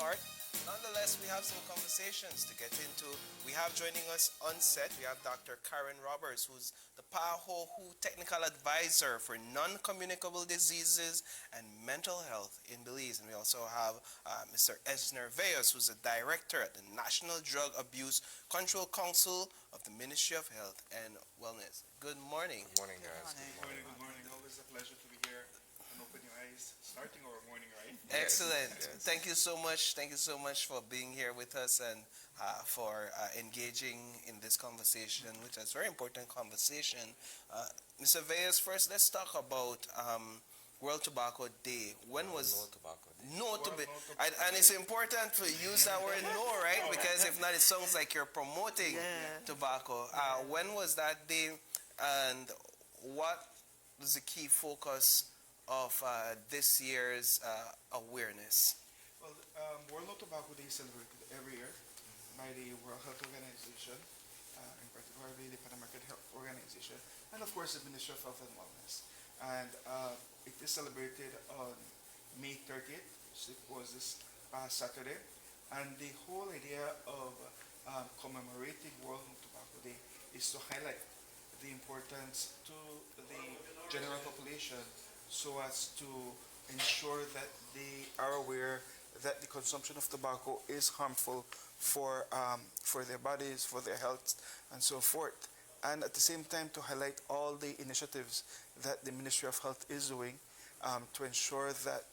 start. Nonetheless, we have some conversations to get into. We have joining us on set, we have Dr. Karen Roberts, who's the PAHO Technical Advisor for Non-Communicable Diseases and Mental Health in Belize. And we also have Mr. Esner Veos, who's a Director at the National Drug Abuse Control Council of the Ministry of Health and Wellness. Good morning. Good morning, guys. Good morning. Good morning. Always a pleasure to be here and open your eyes. Starting our morning, right? Excellent. Yes. Thank you so much. Thank you so much for being here with us and for engaging in this conversation, which is a very important conversation. Mr. Veas, first let's talk about World Tobacco Day. When was No tobacco day. no to be, No tobacco and it's important to use that word no, right? Because if not, it sounds like you're promoting tobacco. When was that day, and what was the key focus of this year's awareness? Well, World No Tobacco Day is celebrated every year by the World Health Organization, in particular the Pan American Health Organization, and of course the Ministry of Health and Wellness. And it is celebrated on May 30th, which was this past Saturday. And the whole idea of commemorating World No Tobacco Day is to highlight the importance to the general population so as to ensure that they are aware that the consumption of tobacco is harmful for their bodies, for their health, and so forth. And at the same time to highlight all the initiatives that the Ministry of Health is doing to ensure that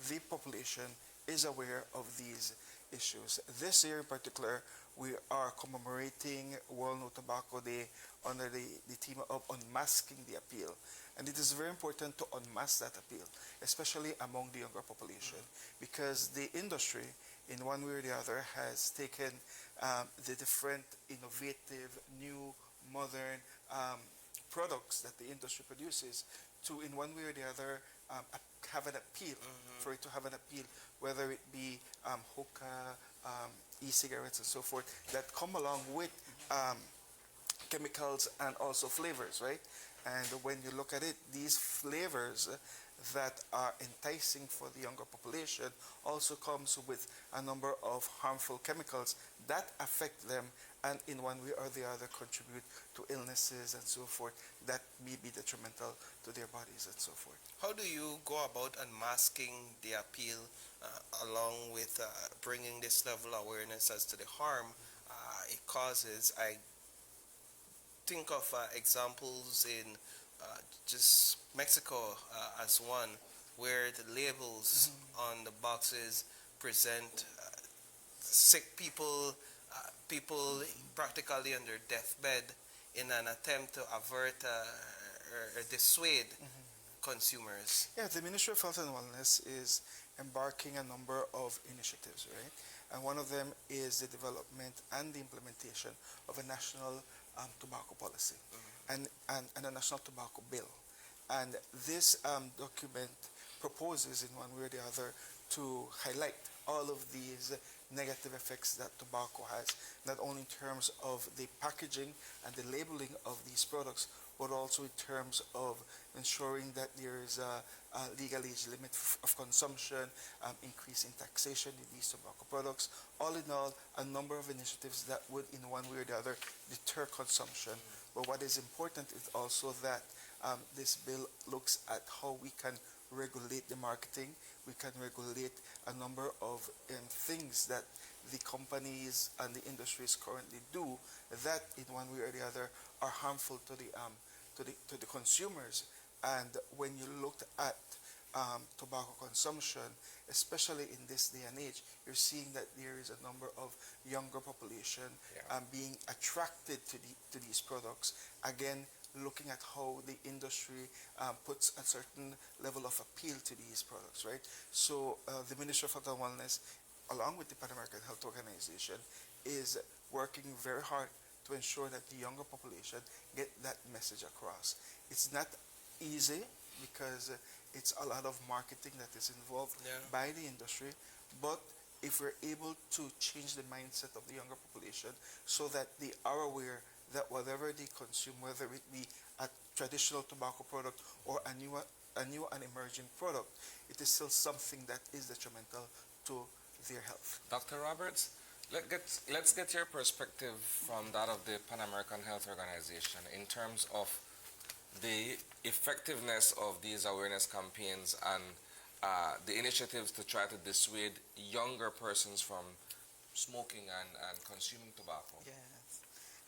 the population is aware of these issues. This year in particular, we are commemorating World No Tobacco Day under the theme of unmasking the appeal. And it is very important to unmask that appeal, especially among the younger population, because the industry, in one way or the other, has taken the different innovative, new, modern products that the industry produces to, in one way or the other, have an appeal, for it to have an appeal, whether it be hookah, e-cigarettes and so forth, that come along with chemicals and also flavors, right? And when you look at it, these flavors that are enticing for the younger population also comes with a number of harmful chemicals that affect them and in one way or the other contribute to illnesses and so forth that may be detrimental to their bodies and so forth. How do you go about unmasking the appeal along with bringing this level of awareness as to the harm it causes? I think of examples in just Mexico as one, where the labels on the boxes present sick people, people practically on their deathbed, in an attempt to avert or dissuade consumers. Yeah, the Ministry of Health and Wellness is embarking a number of initiatives, right? And one of them is the development and the implementation of a national tobacco policy and a national tobacco bill. And this document proposes in one way or the other to highlight all of these negative effects that tobacco has, not only in terms of the packaging and the labeling of these products, but also in terms of ensuring that there is a legal age limit of consumption, increase in taxation in these tobacco products. All in all, a number of initiatives that would, in one way or the other, deter consumption. But what is important is also that this bill looks at how we can regulate the marketing, we can regulate a number of things that the companies and the industries currently do that in one way or the other are harmful to the consumers. And when you looked at tobacco consumption, especially in this day and age, you're seeing that there is a number of younger population being attracted to these products. Again, looking at how the industry puts a certain level of appeal to these products, right? So the Ministry of Health and Wellness, along with the Pan American Health Organization, is working very hard to ensure that the younger population get that message across. It's not easy because it's a lot of marketing that is involved by the industry, but if we're able to change the mindset of the younger population so that they are aware that whatever they consume, whether it be a traditional tobacco product or a new and emerging product, it is still something that is detrimental to their health. Dr. Roberts, let's get your perspective from that of the Pan American Health Organization in terms of the effectiveness of these awareness campaigns and the initiatives to try to dissuade younger persons from smoking and consuming tobacco. Yes.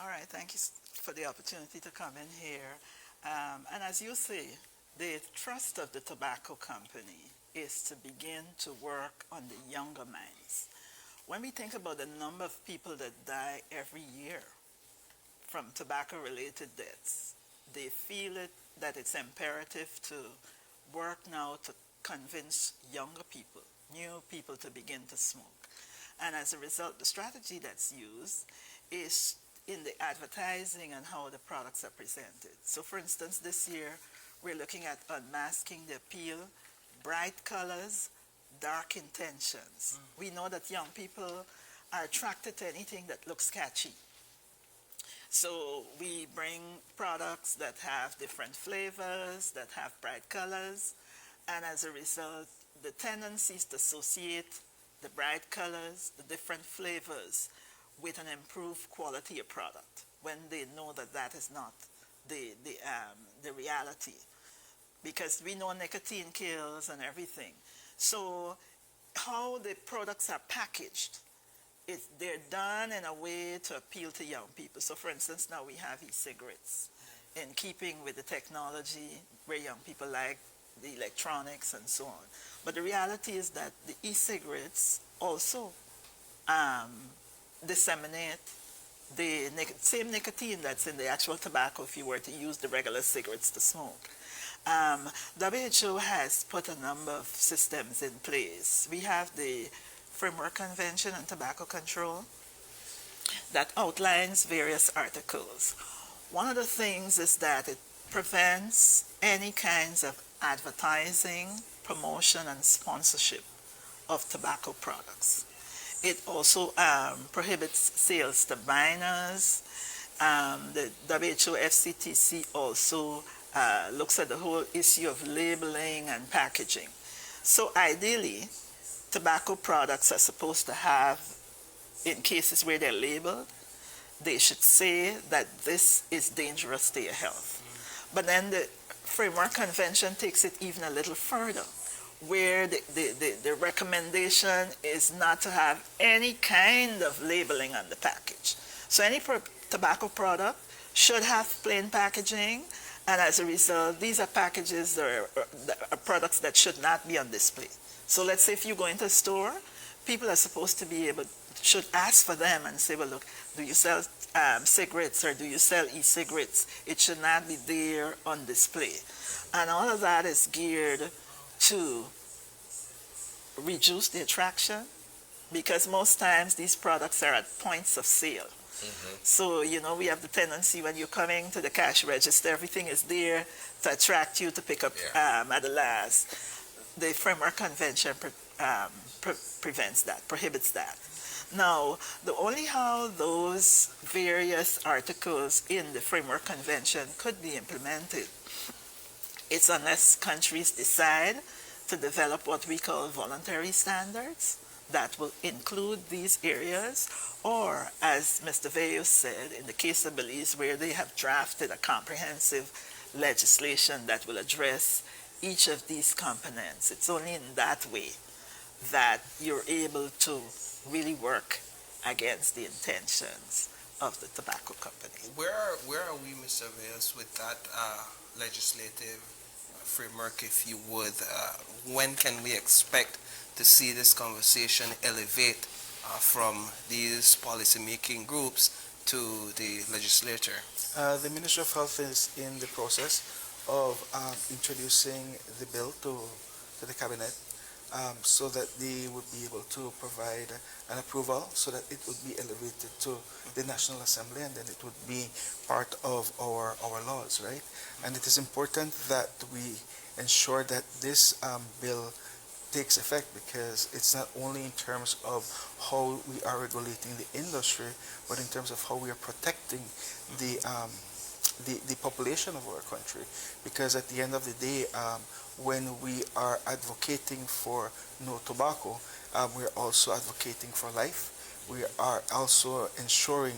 All right. Thank you for the opportunity to come in here. And as you say, the trust of the tobacco company is to begin to work on the younger minds. When we think about the number of people that die every year from tobacco-related deaths, they feel that it's imperative to work now to convince younger people, new people, to begin to smoke. And as a result, the strategy that's used is in the advertising and how the products are presented. So for instance, this year, we're looking at unmasking the appeal, bright colors, dark intentions. We know that young people are attracted to anything that looks catchy. So we bring products that have different flavors, that have bright colors, and as a result, the tendency is to associate the bright colors, the different flavors, with an improved quality of product when they know that that is not the reality. Because we know nicotine kills and everything. So how the products are packaged, they're done in a way to appeal to young people. So for instance, now we have e-cigarettes in keeping with the technology where young people like the electronics and so on. But the reality is that the e-cigarettes also disseminate the same nicotine that's in the actual tobacco if you were to use the regular cigarettes to smoke. WHO has put a number of systems in place. We have the Framework Convention on Tobacco Control that outlines various articles. One of the things is that it prevents any kinds of advertising, promotion, and sponsorship of tobacco products. It also prohibits sales to minors. The WHO FCTC also looks at the whole issue of labeling and packaging. So ideally, tobacco products are supposed to have, in cases where they're labeled, they should say that this is dangerous to your health. But then the Framework Convention takes it even a little further, where the recommendation is not to have any kind of labeling on the package. So any tobacco product should have plain packaging, and as a result, these are packages or products that should not be on display. So let's say if you go into a store, people are supposed to be able, should ask for them and say, well, look, do you sell cigarettes or do you sell e-cigarettes? It should not be there on display. And all of that is geared to reduce the attraction, because most times these products are at points of sale. So, you know, we have the tendency when you're coming to the cash register, everything is there to attract you to pick up at the last. The Framework Convention prevents that, prohibits that. Now, the only how those various articles in the Framework Convention could be implemented, it's unless countries decide to develop what we call voluntary standards that will include these areas, or as Mr. Veus said, in the case of Belize, where they have drafted a comprehensive legislation that will address each of these components. It's only in that way that you're able to really work against the intentions of the tobacco company. Where are we, Mr. Veus, with that legislative framework, if you would? When can we expect to see this conversation elevate from these policy-making groups to the legislature? The Ministry of Health is in the process of introducing the bill to the cabinet, so that they would be able to provide an approval so that it would be elevated to the National Assembly, and then it would be part of our laws, right? And it is important that we ensure that this bill takes effect, because it's not only in terms of how we are regulating the industry, but in terms of how we are protecting the population of our country. Because at the end of the day, when we are advocating for no tobacco, we're also advocating for life. We are also ensuring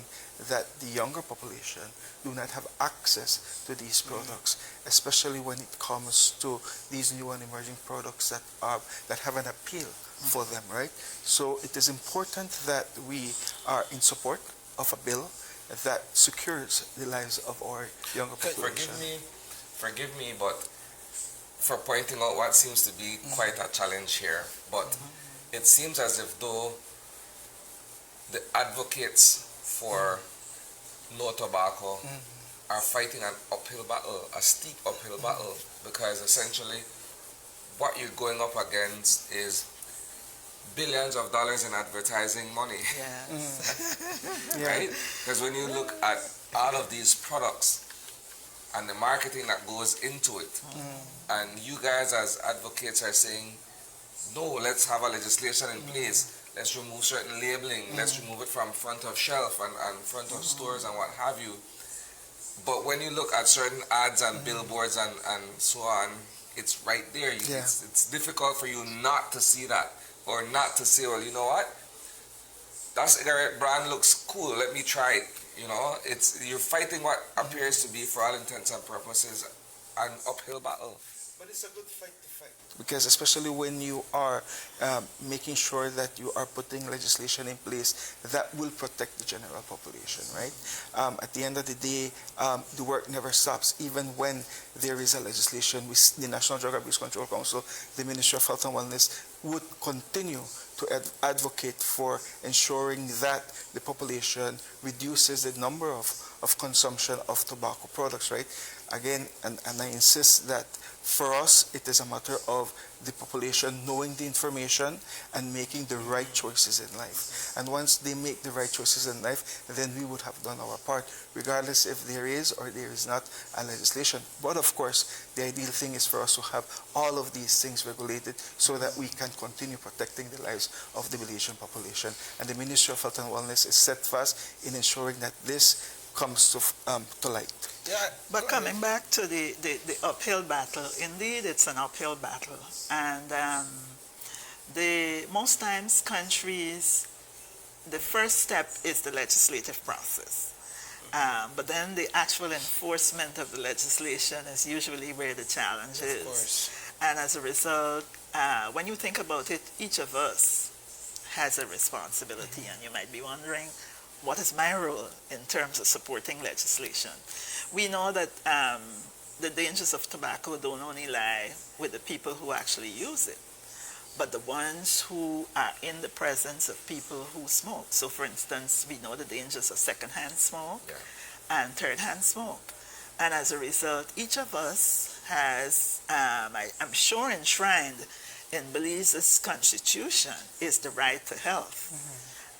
that the younger population do not have access to these products, especially when it comes to these new and emerging products that have an appeal for them, right? So it is important that we are in support of a bill that secures the lives of our younger population. Forgive me, but for pointing out what seems to be quite a challenge here, but it seems as if though the advocates for no tobacco are fighting an uphill battle, a steep uphill battle, because essentially what you're going up against is billions of dollars in advertising money, Yes. Yeah. right? Because when you look at all of these products and the marketing that goes into it, and you guys as advocates are saying, no, let's have a legislation in place. Let's remove certain labeling. Let's remove it from front of shelf and front of stores and what have you. But when you look at certain ads and billboards and so on, it's right there. Yeah. It's difficult for you not to see that or not to say, well, you know what? That cigarette brand looks cool. Let me try it. You know, you're fighting what appears to be, for all intents and purposes, an uphill battle. But it's a good fight to fight. Because especially when you are making sure that you are putting legislation in place that will protect the general population, right? At the end of the day, the work never stops. Even when there is a legislation, the National Drug Abuse Control Council, the Ministry of Health and Wellness would continue to advocate for ensuring that the population reduces the number of consumption of tobacco products, right? Again, and I insist that for us, it is a matter of the population knowing the information and making the right choices in life. And once they make the right choices in life, then we would have done our part, regardless if there is or there is not a legislation. But of course, the ideal thing is for us to have all of these things regulated so that we can continue protecting the lives of the Belizean population. And the Ministry of Health and Wellness is steadfast in ensuring that this comes to light. Yeah, But coming back to the uphill battle, indeed it's an uphill battle. And most times countries, the first step is the legislative process. But then the actual enforcement of the legislation is usually where the challenge is. of course. And as a result, when you think about it, each of us has a responsibility. And you might be wondering, what is my role in terms of supporting legislation? We know that the dangers of tobacco don't only lie with the people who actually use it, but the ones who are in the presence of people who smoke. So for instance, we know the dangers of secondhand smoke and third-hand smoke. And as a result, each of us has, I'm sure enshrined in Belize's constitution, is the right to health.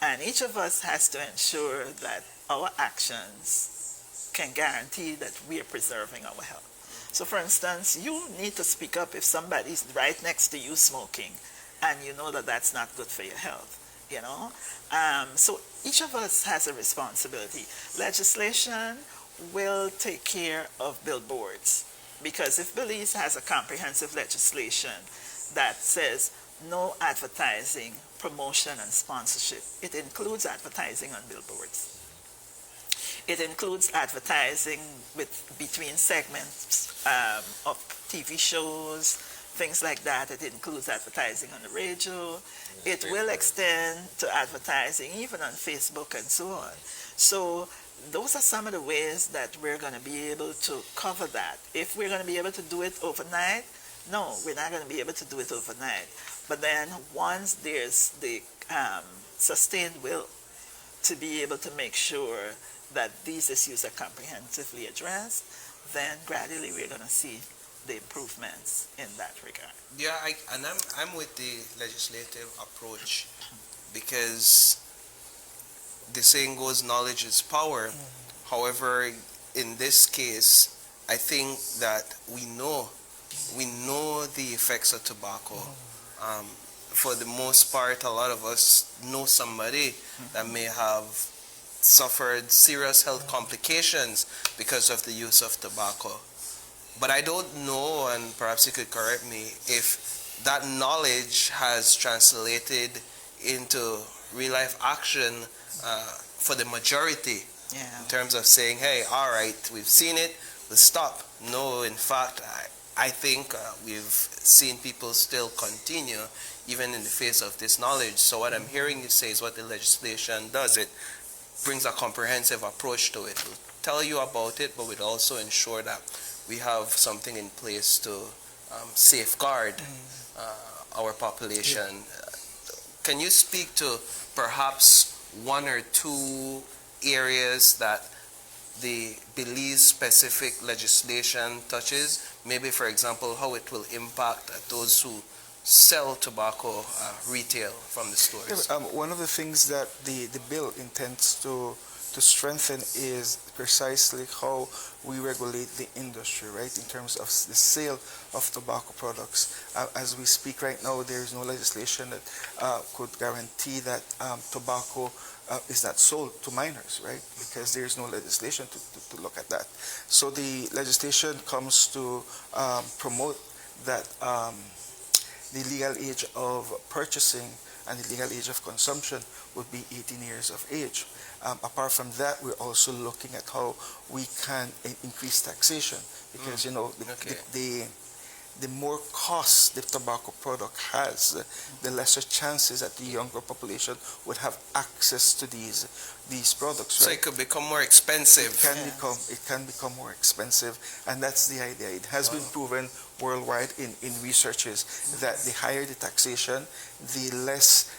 And each of us has to ensure that our actions can guarantee that we are preserving our health. So for instance, you need to speak up if somebody's right next to you smoking and you know that that's not good for your health, you know? So each of us has a responsibility. Legislation will take care of billboards, because if Belize has a comprehensive legislation that says no advertising, promotion, and sponsorship, it includes advertising on billboards. It includes advertising between segments of TV shows, things like that. It includes advertising on the radio. It will extend to advertising even on Facebook and so on. So those are some of the ways that we're going to be able to cover that. If we're going to be able to do it overnight, no, we're not going to be able to do it overnight. But then once there's the sustained will to be able to make sure that these issues are comprehensively addressed, then gradually we're going to see the improvements in that regard. Yeah, I'm with the legislative approach, because the saying goes, knowledge is power. However, in this case, I think that we know the effects of tobacco. For the most part, a lot of us know somebody that may have suffered serious health complications because of the use of tobacco. But I don't know, and perhaps you could correct me, if that knowledge has translated into real life action for the majority Yeah. in terms of saying, hey, all right, we've seen it, we'll stop. No, in fact, I think we've seen people still continue even in the face of this knowledge. So what I'm hearing you say is what the legislation does, it brings a comprehensive approach to it. We'll tell you about it, but we'll also ensure that we have something in place to safeguard our population. Can you speak to perhaps one or two areas that the Belize specific legislation touches? Maybe, for example, how it will impact those who sell tobacco retail from the stores. One of the things that the bill intends to strengthen is precisely how we regulate the industry, right, in terms of the sale of tobacco products. As we speak right now, there is no legislation that could guarantee that tobacco is not sold to minors, right, because there is no legislation to look at that. So the legislation comes to promote that the legal age of purchasing and the legal age of consumption would be 18 years of age. Apart from that, we're also looking at how we can increase taxation because, you know, the more cost the tobacco product has, the lesser chances that the younger population would have access to these products. So right? it could become more expensive. It can become more expensive, and that's the idea. It has been proven worldwide in researches that the higher the taxation, the less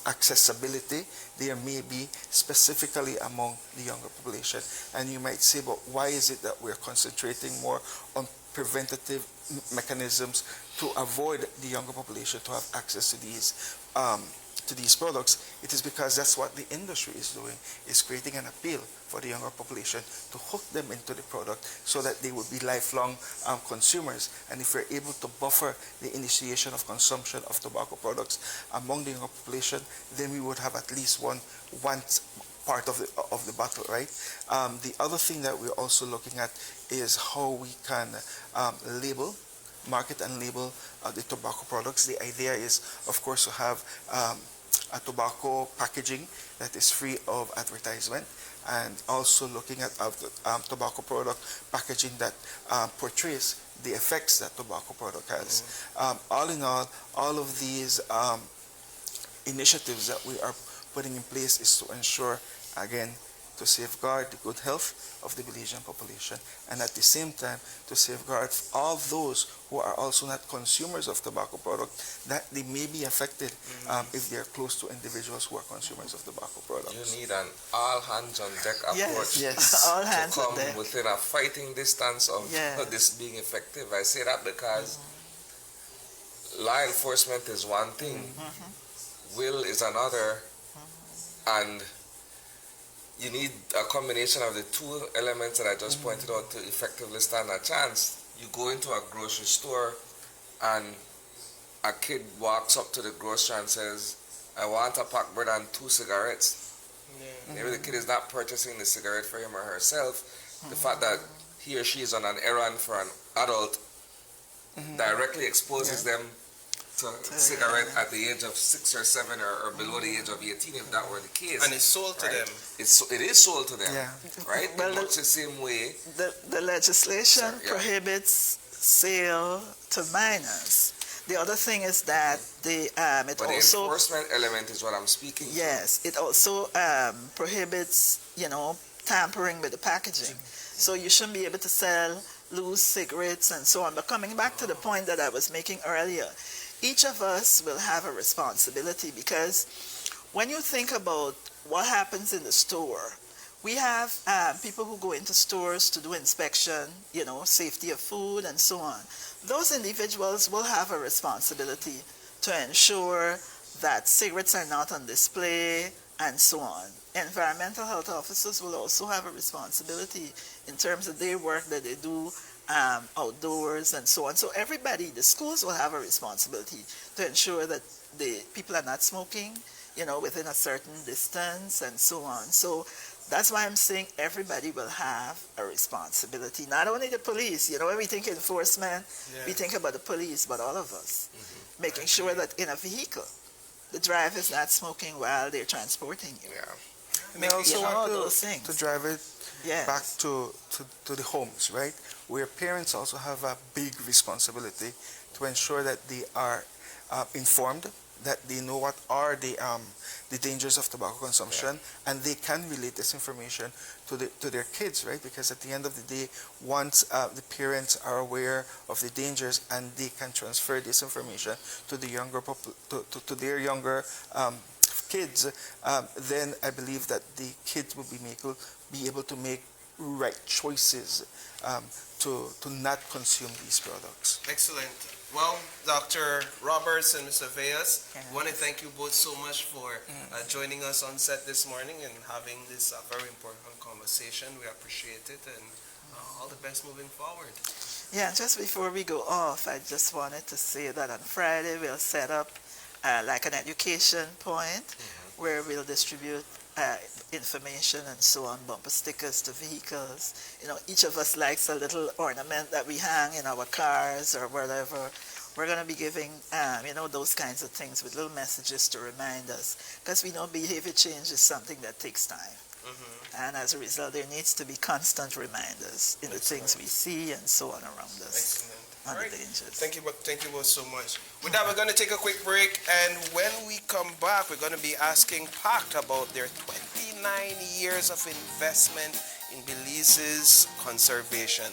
accessibility there may be specifically among the younger population. And you might say, but why is it that we're concentrating more on preventative mechanisms to avoid the younger population to have access to these products? It is because that's what the industry is doing, is creating an appeal for the younger population to hook them into the product so that they would be lifelong consumers. And if we're able to buffer the initiation of consumption of tobacco products among the younger population, then we would have at least one part of the battle, right? The other thing that we're also looking at is how we can market and label the tobacco products. The idea is, of course, to have a tobacco packaging that is free of advertisement, and also looking at tobacco product packaging that portrays the effects that tobacco product has. All in all of these initiatives that we are putting in place is to ensure, again, to safeguard the good health of the Belizean population, and at the same time to safeguard all those who are also not consumers of tobacco products, that they may be affected if they are close to individuals who are consumers of tobacco products. You need an all hands on deck approach Yes. All to hands on come deck. within a fighting distance of this being effective. I say that because law enforcement is one thing, will is another, and you need a combination of the two elements that I just pointed out to effectively stand a chance. You go into a grocery store and a kid walks up to the grocer and says, I want a pack bread and 2 cigarettes. Maybe the kid is not purchasing the cigarette for him or herself. The fact that he or she is on an errand for an adult directly exposes them to cigarette at the age of 6 or 7 or below the age of 18, if that were the case. And it's sold to them. It is sold to them, right? Well, in much the same way. The legislation Sorry, prohibits sale to minors. The other thing is that it But the also enforcement element is what I'm speaking to. yes, it also prohibits tampering with the packaging. So you shouldn't be able to sell loose cigarettes and so on. But coming back to the point that I was making earlier, each of us will have a responsibility, because when you think about what happens in the store, we have people who go into stores to do inspection, safety of food and so on. Those individuals will have a responsibility to ensure that cigarettes are not on display and so on. Environmental health officers will also have a responsibility in terms of their work that they do outdoors and so on. So everybody, the schools will have a responsibility to ensure that the people are not smoking, within a certain distance and so on. So That's why I'm saying everybody will have a responsibility. Not only the police. You know, when we think enforcement, we think about the police, but all of us. Making sure that in a vehicle, the driver is not smoking while they're transporting you. Yeah. And I also want those things. to drive it Yes. back to the homes, right? Where parents also have a big responsibility to ensure that they are informed, that they know what are the dangers of tobacco consumption, and they can relate this information to their kids, right? Because at the end of the day, once the parents are aware of the dangers and they can transfer this information to the younger to their younger kids, then I believe that the kids will be able to make right choices to not consume these products. Excellent. Well, Dr. Roberts and Mr. Veas, I want to thank you both so much for joining us on set this morning and having this very important conversation. We appreciate it, and all the best moving forward. Yeah, just before we go off, I just wanted to say that on Friday we'll set up like an education point where we'll distribute information and so on, bumper stickers to vehicles. You know, each of us likes a little ornament that we hang in our cars or whatever. We're going to be giving, you know, those kinds of things with little messages to remind us, because we know behavior change is something that takes time. And as a result, there needs to be constant reminders in the things we see and so on around us. Excellent. On All right. the dangers. Thank you both so much. With that, we're going to take a quick break, and when we come back, we're going to be asking PAHO about their 29 years of investment in Belize's conservation.